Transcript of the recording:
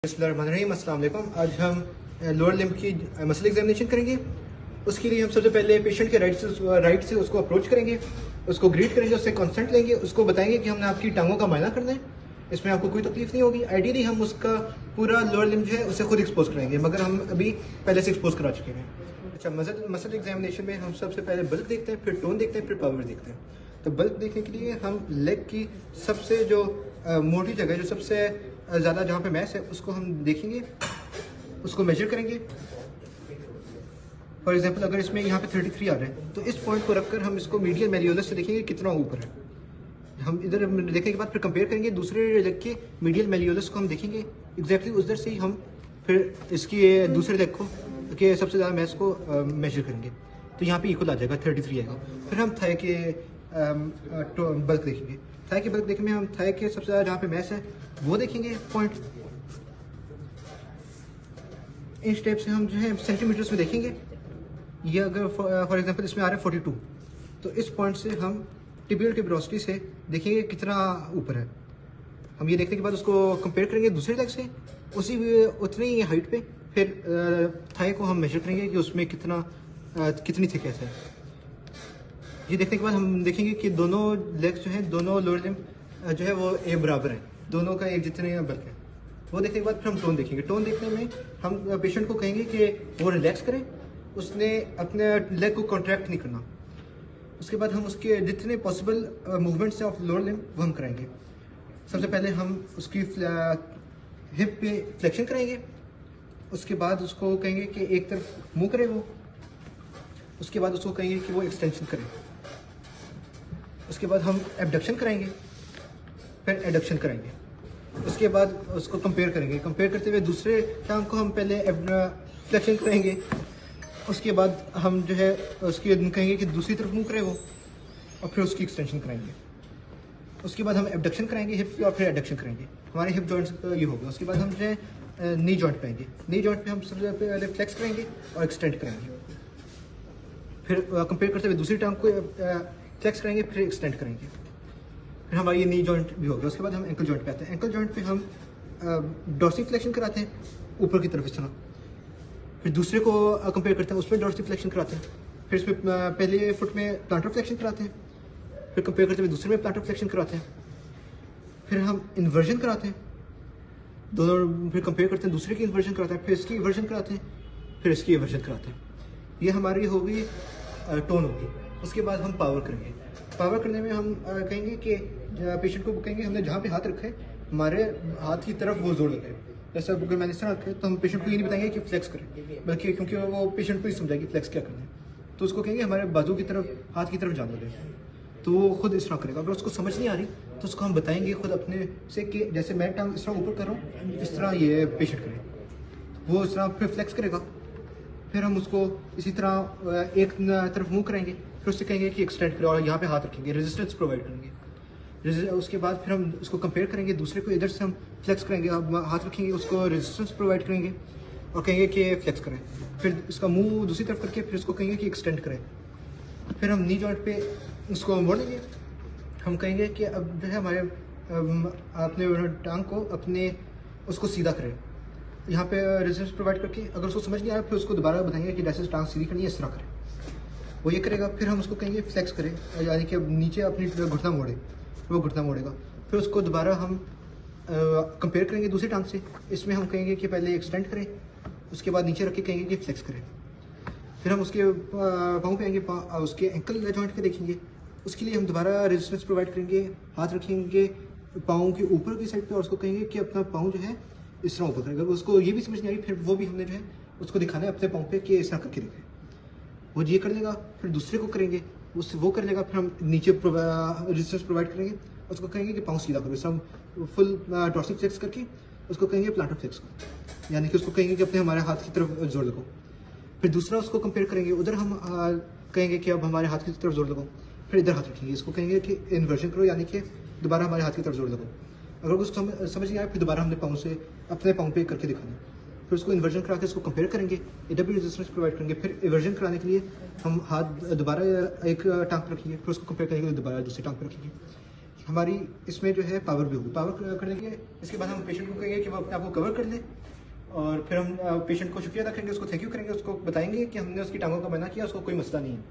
बिस्मिल्लाहिर्रहमानिर्रहीम। अस्सलाम वालेकुम। आज हम लोअर लिम्ब की मसल एग्जामिनेशन करेंगे। उसके लिए हम सबसे पहले पेशेंट के राइट से उसको अप्रोच करेंगे, उसको ग्रीट करेंगे, उससे कंसेंट लेंगे, उसको बताएंगे कि हमने आपकी टांगों का मायना करना है, इसमें आपको कोई तकलीफ नहीं होगी। आइडियली हम उसका पूरा लोअर लिम्ब जो है उसे खुद एक्सपोज कराएंगे, मगर हम अभी पहले से एक्सपोज करा चुके हैं। अच्छा, मसल एग्जामिनेशन में हम सबसे पहले बल्क देखते हैं, फिर टोन देखते हैं, फिर पावर देखते हैं। तो बल्क देखने के लिए हम लेग की सबसे जो मोटी जगह, जो सबसे ज़्यादा जहाँ पे मैस है, उसको हम देखेंगे, उसको मेजर करेंगे। फॉर एग्जांपल अगर इसमें यहाँ पे 33 आ रहा है, तो इस पॉइंट को रखकर हम इसको मीडियल मेलियोलस से देखेंगे कितना ऊपर है। हम इधर देखने के बाद फिर कंपेयर करेंगे दूसरे लेग के मीडियल मेलियोलस को हम देखेंगे एग्जैक्टली उधर से ही हम फिर इसकी दूसरे लेग को के सबसे ज़्यादा मैस को मेजर करेंगे, तो यहाँ पे इक्वल आ जाएगा, 33 आएगा। फिर हम थाई के बल्क देखेंगे। थाई के बल्क देखने में हम थाई के सबसे ज़्यादा जहाँ पे मैस है वो देखेंगे पॉइंट। इन स्टेप से हम जो है सेंटीमीटर्स में देखेंगे। ये अगर फॉर एग्जांपल इसमें आ रहा है 42, तो इस पॉइंट से हम टिबियल की वेलोसिटी से देखेंगे कितना ऊपर है। हम ये देखने के बाद उसको कंपेयर करेंगे दूसरे लेग से, उसी उतनी ही हाइट पे फिर थाई को हम मेजर करेंगे कि उसमें कितनी थिकनेस है। ये देखने के बाद हम देखेंगे कि दोनों लेग्स जो हैं, दोनों लोअर लिम्ब जो है वो ए बराबर हैं, दोनों का एक जितने बल्क है। वो देखने के बाद फिर हम टोन देखेंगे। टोन देखने में हम पेशेंट को कहेंगे कि वो रिलैक्स करें, उसने अपने लेग को कॉन्ट्रैक्ट नहीं करना। उसके बाद हम उसके जितने पॉसिबल मूवमेंट्स हैं ऑफ लोअर लिम्ब वो हम कराएंगे। सबसे पहले हम उसकी हिप पे फ्लेक्शन कराएंगे, उसके बाद उसको कहेंगे कि एक तरफ मुँह करे वो, उसके बाद उसको कहेंगे कि वो एक्सटेंशन करे, उसके बाद हम एबडक्शन कराएंगे, फिर एडक्शन कराएंगे। उसके बाद उसको कंपेयर करेंगे। कंपेयर करते हुए दूसरे टांग को हम पहले फ्लेक्शन कराएंगे, उसके बाद हम जो है उसकी कहेंगे कि दूसरी तरफ मुँह करे वो, और फिर उसकी एक्सटेंशन कराएंगे। उसके बाद हम एबडक्शन कराएंगे हिप की, और फिर एडक्शन करेंगे। हमारे हिप जॉइंट्स ये होगा। उसके बाद हम जो है नी जॉइंट पे आएंगे। नी जॉइंट पे हम सबसे पहले फ्लेक्स करेंगे और एक्सटेंड करेंगे, फिर कंपेयर करते हुए दूसरी टांग को फ्लेक्स करेंगे, फिर एक्सटेंड करेंगे। फिर हमारी ये नी जॉइंट भी होगा। उसके बाद हम एंकल जॉइंट पे आते हैं। एंकल जॉइंट पे हम डॉर्सी फ्लेक्शन कराते हैं ऊपर की तरफ इस तरह, फिर दूसरे को कंपेयर करते हैं, उसमें डॉर्सी फ्लेक्शन कराते हैं, फिर इसमें पहले फुट में प्लांटर फ्लेक्शन कराते हैं, फिर कंपेयर करते हुए दूसरे में प्लांटर फ्लेक्शन कराते हैं, फिर हम इन्वर्जन कराते हैं दोनों, फिर कंपेयर करते हैं दूसरे की इन्वर्जन कराते हैं, फिर इसकी इन्वर्जन कराते हैं, फिर इसकी इन्वर्जन कराते हैं। ये हमारी होगी टोन होगी। उसके बाद हम पावर करेंगे। पावर करने में हम कहेंगे कि पेशेंट को कहेंगे हमने जहाँ पे हाथ रखा है हमारे हाथ की तरफ वो जोर लगाए। जैसे अगर मैंने इस तरह रखा है तो हम पेशेंट को ये नहीं बताएंगे कि फ्लेक्स करें, बल्कि क्योंकि वो पेशेंट को ही समझाएगी फ्लेक्स क्या करना है, तो उसको कहेंगे हमारे बाजू की तरफ, हाथ की तरफ जाने दें, तो वो खुद इस तरह करेगा। अगर उसको समझ नहीं आ रही तो उसको हम बताएंगे खुद अपने से कि जैसे मैं टांग इस तरह ऊपर कर रहा हूँ, इस तरह ये पेशेंट करे, वो इस तरह फिर फ्लेक्स करेगा। फिर हम उसको इसी तरह एक तरफ मुँह कराएंगे, फिर उससे कहेंगे कि एक्सटेंड करें और यहाँ पे हाथ रखेंगे, रेजिस्टेंस प्रोवाइड करेंगे। उसके बाद फिर हम उसको कंपेयर करेंगे दूसरे को, इधर से हम फ्लेक्स करेंगे, हाथ रखेंगे, उसको रेजिस्टेंस प्रोवाइड करेंगे और कहेंगे कि फ्लेक्स करें। फिर इसका मुंह दूसरी तरफ करके फिर उसको कहेंगे कि एक्सटेंड करें। फिर हम नी जॉइंट पे उसको मोड़ देंगे। हम कहेंगे कि अब जो है हमारे अपने टांग को अपने उसको सीधा करें, यहाँ पे रेजिस्टेंस प्रोवाइड करके। अगर उसको समझ नहीं आया फिर उसको दोबारा बताएंगे कि जैसे टांग सीधी करनी है इस तरह करें, वो ये करेगा। फिर हम उसको कहेंगे फ्लेक्स करें, यानी कि अब नीचे अपनी घुटना मोड़े, वो घुटना मोड़ेगा। फिर उसको दोबारा हम कंपेयर करेंगे दूसरी टांग से। इसमें हम कहेंगे कि पहले एक्सटेंड करें, उसके बाद नीचे रख के कहेंगे कि फ्लेक्स करें। फिर हम उसके पाँव पे आएंगे, उसके एंकल जॉइंट पे देखेंगे। उसके लिए हम दोबारा रेजिस्टेंस प्रोवाइड करेंगे, हाथ रखेंगे पाँव के ऊपर की साइड पे और उसको कहेंगे कि अपना पाँव जो है इस तरह ऊपर करेगा। उसको ये भी समझ नहीं आई, फिर वो भी हमने जो है उसको दिखाना है अपने पाँव पे कि इस तरह करके देखें। वो ये कर लेगा, फिर दूसरे को करेंगे, उससे वो कर लेगा। फिर हम नीचे रेजिस्टेंस प्रोवाइड करेंगे, उसको कहेंगे कि पाँव सीधा करो। हम फुल डॉर्सी फ्लेक्स करके उसको कहेंगे प्लांटर फ्लेक्स को, यानी कि उसको कहेंगे कि अपने हमारे हाथ की तरफ जोर लगाओ। फिर दूसरा उसको कंपेयर करेंगे, उधर हम कहेंगे कि अब हमारे हाथ की तरफ जोर लगाओ। फिर इधर हाथ रखेंगे, इसको कहेंगे कि इन्वर्जन करो, यानी कि दोबारा हमारे हाथ की तरफ जोर लगाओ। अगर उसको समझ नहीं आया फिर दोबारा हमने पाँव से अपने पाँव पे करके दिखाना। फिर उसको इन्वर्जन करा के उसको कंपेयर करेंगे, इधर भी रेजिस्टेंस प्रोवाइड करेंगे। फिर इन्वर्जन कराने के लिए हम हाथ दोबारा एक टांग पर रखेंगे, फिर उसको कंपेयर करेंगे, दोबारा दूसरी टांग पर रखेंगे। हमारी इसमें जो है पावर भी होगी। पावर करने के इसके बाद हम पेशेंट को कहेंगे कि वो अपने आप को कवर कर ले, और फिर हम पेशेंट को शुक्रिया अदा करेंगे, उसको थैंक यू करेंगे, उसको बताएंगे कि हमने उसकी टांगों का बना किया, उसको कोई मसला नहीं है।